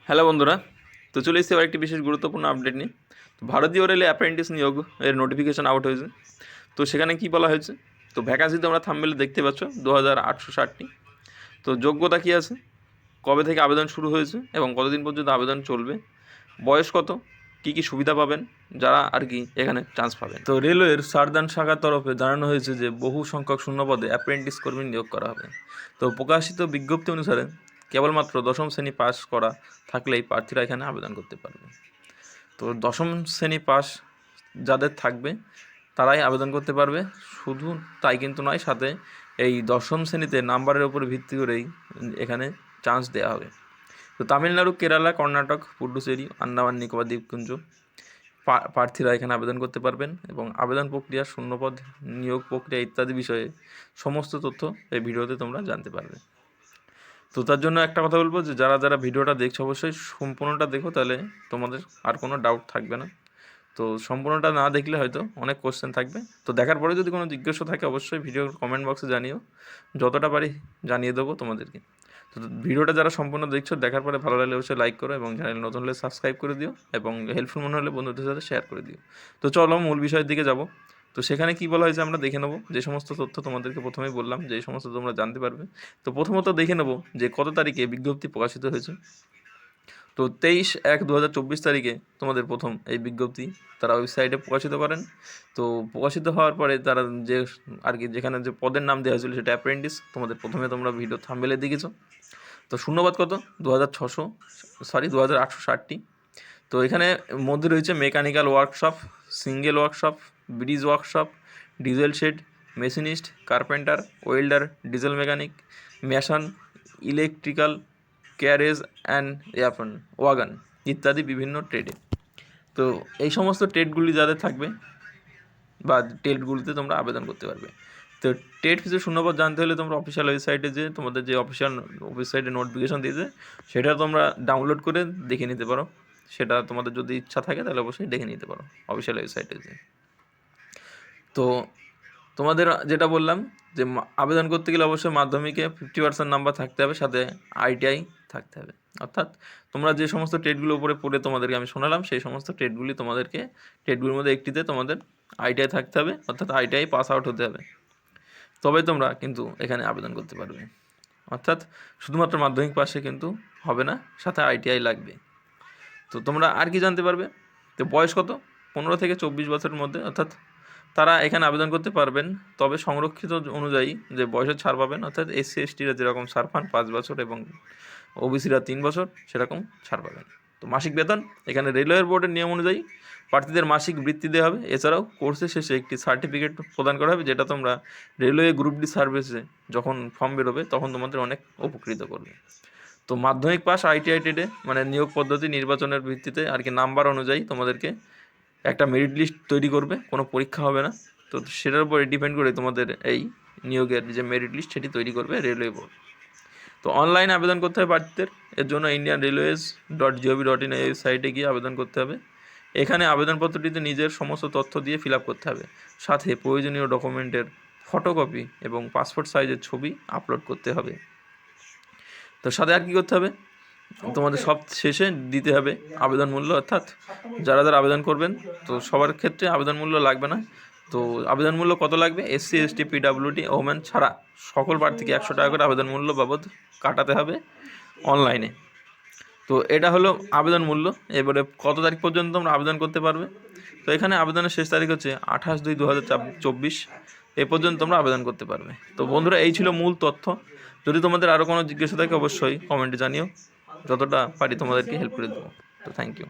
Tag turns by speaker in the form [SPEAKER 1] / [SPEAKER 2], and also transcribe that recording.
[SPEAKER 1] Hello বন্ধুরা, তো চলে এসেছি আবার একটি বিশেষ গুরুত্বপূর্ণ আপডেট নিয়ে। তো ভারতীয় রেলে অ্যাপ্রেন্টিস নিয়োগ এর নোটিফিকেশান আউট হয়েছে। তো সেখানে কি বলা হয়েছে, তো ভ্যাকান্সি তোমরা থাম্বনেলে দেখতে পাচ্ছ 2860টি। তো যোগ্যতা কী আছে, কবে থেকে আবেদন শুরু হয়েছে এবং কতদিন পর্যন্ত আবেদন চলবে, বয়স কত, কী কী সুবিধা পাবেন যারা আর কি এখানে চান্স পাবেন। তো রেলওয়ের সারদান শাখার তরফে জানানো হয়েছে যে বহু সংখ্যক শূন্যপদে অ্যাপ্রেন্টিস কর্মী নিয়োগ করা হবে। তো প্রকাশিত বিজ্ঞপ্তি অনুসারে কেবলমাত্র দশম শ্রেণী পাস করা থাকলেই প্রার্থীরা এখানে আবেদন করতে পারবে। তো দশম শ্রেণী পাস যাদের থাকবে তারাই আবেদন করতে পারবে। শুধু তাই কিন্তু নয়, সাথে এই দশম শ্রেণীতে নাম্বারের উপর ভিত্তি করেই এখানে চান্স দেওয়া হবে। তো তামিলনাড়ু, কেরালা, কর্ণাটক, পুডুচেরি, আন্দামান নিকোবর দ্বীপপুঞ্জ প্রার্থীরা এখানে আবেদন করতে পারবেন এবং আবেদন প্রক্রিয়া, শূন্যপদ নিয়োগ প্রক্রিয়া ইত্যাদি বিষয়ে সমস্ত তথ্য এই ভিডিওতে তোমরা জানতে পারবে। তো তার জন্য একটা কথা বলবো যে যারা ভিডিওটা দেখছো অবশ্যই সম্পূর্ণটা দেখো, তাহলে তোমাদের আর কোনো ডাউট থাকবে না। তো সম্পূর্ণটা না দেখলে হয়তো অনেক কোশ্চেন থাকবে। তো দেখার পরে যদি কোনো জিজ্ঞাসা থাকে অবশ্যই ভিডিওর কমেন্ট বক্সে জানিও, যতটা পারি জানিয়ে দেবো তোমাদেরকে। তো ভিডিওটা যারা সম্পূর্ণ দেখছো, দেখার পরে ভালো লাগলে অবশ্যই লাইক করো এবং চ্যানেল নতুন হলে সাবস্ক্রাইব করে দিও এবং হেল্পফুল মনে হলে বন্ধুদের সাথে শেয়ার করে দিও। তো চলো মূল বিষয়ের দিকে যাব। তো সেখানে কী বলা হয়েছে আমরা দেখে নেবো, যে সমস্ত তথ্য তোমাদেরকে প্রথমেই বললাম যে সমস্ত তোমরা জানতে পারবে। তো প্রথমত দেখে নেবো যে কত তারিখে বিজ্ঞপ্তি প্রকাশিত হয়েছে। তো 23/1/2024 তারিখে তোমাদের প্রথম এই বিজ্ঞপ্তি তারা ওয়েবসাইটে প্রকাশিত করেন। তো প্রকাশিত হওয়ার পরে তারা যে আর কি যেখানে যে পদের নাম দেওয়া হয়েছিল সেটা অ্যাপ্রেন্টিস, তোমাদের প্রথমে তোমরা ভিডিও থাম্বনেলে দেখেছো। তো শূন্যপদ কত, 2860টি। তো এখানে মধ্যে রয়েছে mechanical workshop, single workshop, bridge workshop, diesel shed, machinist, carpenter, welder, diesel mechanic, mason, electrical, carriage and wagon ইত্যাদি বিভিন্ন ট্রেডে। তো এই সমস্ত ট্রেডগুলি যাদের থাকবে বা ট্রেডগুলিতে তোমরা আবেদন করতে পারবে। তো টেট ফিসের শূন্যপদ জানতে হলে তোমরা অফিসিয়াল ওয়েবসাইটে যে তোমাদের যে অফিসিয়াল ওয়েবসাইটে নোটিফিকেশন দিয়েছে সেটা তোমরা ডাউনলোড করে দেখে নিতে পারো। সেটা তোমাদের যদি ইচ্ছা থাকে তাহলে অবশ্যই দেখে নিতে পারো অফিসিয়াল ওয়েবসাইটে যে। তো তোমাদের যেটা বললাম যে আবেদন করতে গেলে অবশ্যই মাধ্যমিকে 50% নাম্বার থাকতে হবে, সাথে ITI থাকতে হবে। অর্থাৎ তোমরা যে সমস্ত ট্রেডগুলো উপরে পড়ে তোমাদেরকে আমি শোনালাম সেই সমস্ত ট্রেডগুলির মধ্যে একটিতে তোমাদের ITI থাকতে হবে, অর্থাৎ ITI পাস আউট হতে হবে, তবে তোমরা কিন্তু এখানে আবেদন করতে পারবে। অর্থাৎ শুধুমাত্র মাধ্যমিক পাশে কিন্তু হবে না, সাথে ITI লাগবে। তো তোমরা আর কি জানতে পারবে, তো বয়স কত, 15 থেকে 24 বছরের মধ্যে, অর্থাৎ তারা এখানে আবেদন করতে পারবেন। তবে সংরক্ষিত অনুযায়ী যে বয়সের ছাড় পাবেন, অর্থাৎ SC STরা যেরকম ছাড় পান 5 বছর এবং OBCরা 3 বছর, সেরকম ছাড় পাবেন। তো মাসিক বেতন এখানে রেলওয়ে বোর্ডের নিয়ম অনুযায়ী প্রার্থীদের মাসিক বৃত্তি দেওয়া হবে। এছাড়াও কোর্সের শেষে একটি সার্টিফিকেট প্রদান করা হবে, যেটা তোমরা রেলওয়ে গ্রুপ ডি সার্ভিসে যখন ফর্ম বেরোবে তখন তোমাদের অনেক উপকৃত করবে। তো মাধ্যমিক পাস, ITI ট্রেডে মানে নিয়োগ পদ্ধতি নির্বাচনের ভিত্তিতে আর কি নাম্বার অনুযায়ী তোমাদেরকে একটা মেরিট লিস্ট তৈরি করবে, কোনো পরীক্ষা হবে না। তো সেটার উপরে ডিপেন্ড করে তোমাদের এই নিয়োগের যে মেরিট লিস্ট সেটি তৈরি করবে রেলওয়ে বোর্ড। তো অনলাইনে আবেদন করতে হবে প্রার্থীদের। এর জন্য indianrailways.gov.in এই সাইটে গিয়ে আবেদন করতে হবে। এখানে আবেদনপত্রটিতে নিজের সমস্ত তথ্য দিয়ে ফিল আপ করতে হবে, সাথে প্রয়োজনীয় ডকুমেন্টের ফটোকপি এবং পাসপোর্ট সাইজের ছবি আপলোড করতে হবে। তো সাথে আর কী করতে হবে, তোমাদের সব শেষে দিতে হবে আবেদন মূল্য, অর্থাৎ যারা আবেদন করবেন তো সবার ক্ষেত্রে আবেদন মূল্য লাগবে না। তো আবেদন মূল্য কত লাগবে, SC ST PWD ওমেন ছাড়া সকল প্রার্থীকে 100 টাকা করে আবেদন মূল্য বাবদ কাটাতে হবে অনলাইনে। তো এটা হলো আবেদন মূল্য। এবারে কত তারিখ পর্যন্ত তোমরা আবেদন করতে পারবে, তো এখানে আবেদনের শেষ তারিখ হচ্ছে 28/2/2024, এ পর্যন্ত তোমরা আবেদন করতে পারবে। তো বন্ধুরা, এই ছিল মূল তথ্য। যদি তোমাদের আরও কোনো জিজ্ঞাসা থাকে অবশ্যই কমেন্টে জানিও, যতটা পারি তোমাদেরকে হেল্প করে দেবো। তো থ্যাংক ইউ।